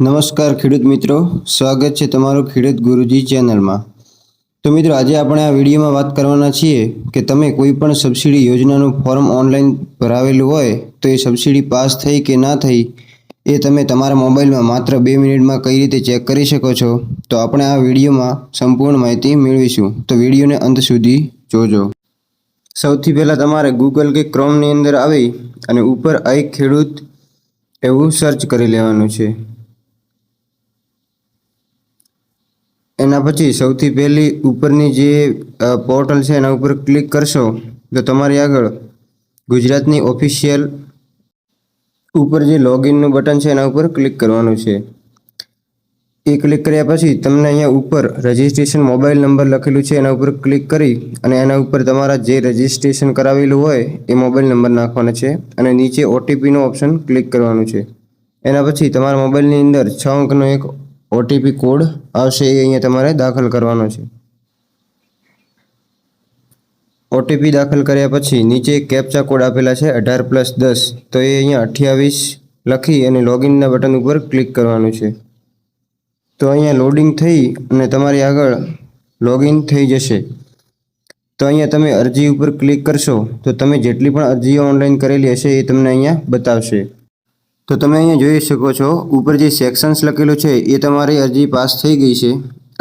નમસ્કાર ખેડૂત મિત્રો, સ્વાગત છે તમારું ખેડૂત ગુરુજી ચેનલમાં। તો મિત્રો, આજે આપણે આ વિડીયોમાં વાત કરવાના છીએ કે તમે કોઈ પણ સબસિડી યોજનાનું ફોર્મ ઓનલાઈન ભરાવેલું હોય તો એ સબસિડી પાસ થઈ કે ના થઈ એ તમે તમારા મોબાઈલમાં માત્ર 2 મિનિટમાં કઈ રીતે ચેક કરી શકો છો, તો આપણે આ વિડીયોમાં સંપૂર્ણ માહિતી મેળવીશું। તો વિડીયોને અંત સુધી જોજો। સૌથી પહેલાં તમારે ગૂગલ કે ક્રોમની અંદર આવી અને ઉપર આઈ ખેડૂત એવું સર્ચ કરી લેવાનું છે। એના પછી સૌથી પહેલી ઉપરની જે પોર્ટલ છે એના ઉપર ક્લિક કરશો તો તમારી આગળ ગુજરાતની ઓફિશિયલ ઉપર જે લોગિનનું બટન છે એના ઉપર ક્લિક કરવાનું છે। એ ક્લિક કર્યા પછી તમને અહીંયા ઉપર રજિસ્ટ્રેશન મોબાઈલ નંબર લખેલું છે એના ઉપર ક્લિક કરી અને એના ઉપર તમારા જે રજિસ્ટ્રેશન કરાવેલું હોય એ મોબાઈલ નંબર નાખવાનો છે અને નીચે ઓટીપીનો ઓપ્શન ક્લિક કરવાનું છે। એના પછી તમારા મોબાઈલની અંદર 6 અંકનો એક ઓટીપી કોડ આવશે, એ અહીંયા તમારે દાખલ કરવાનો છે। ઓટીપી દાખલ કર્યા પછી નીચે કેપ્ચા કોડ આપેલા છે 18+10, તો એ અહીંયા 28 લખી અને લોગિનના બટન ઉપર ક્લિક કરવાનું છે। તો અહીંયા લોડિંગ થઈ અને તમારી આગળ લોગિન થઈ જશે। તો અહીંયા તમે અરજી ઉપર ક્લિક કરશો તો તમે જેટલી પણ અરજીઓ ઓનલાઈન કરેલી હશે એ તમને અહીંયા બતાવશે। તો તમે અહીંયા જોઈ શકો છો ઉપર જે સેક્શન્સ લખેલું છે એ તમારી અરજી પાસ થઈ ગઈ છે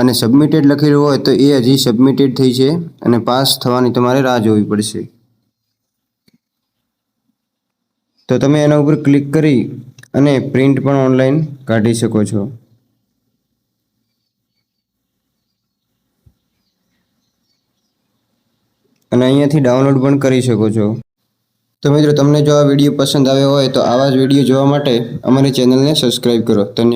અને સબમિટેડ લખેલું હોય તો એ હજી સબમિટેડ થઈ છે અને પાસ થવાની તમારે રાહ જોવી પડશે। તો તમે એના ઉપર ક્લિક કરી અને પ્રિન્ટ પણ ઓનલાઈન કાઢી શકો છો અને અહીંયાથી ડાઉનલોડ પણ કરી શકો છો। તો મિત્રો, તમને જો આ વિડીયો પસંદ આવ્યો હોય તો આવા જ વિડીયો જોવા માટે અમારી ચેનલને સબસ્ક્રાઈબ કરો। ધન્યવાદ।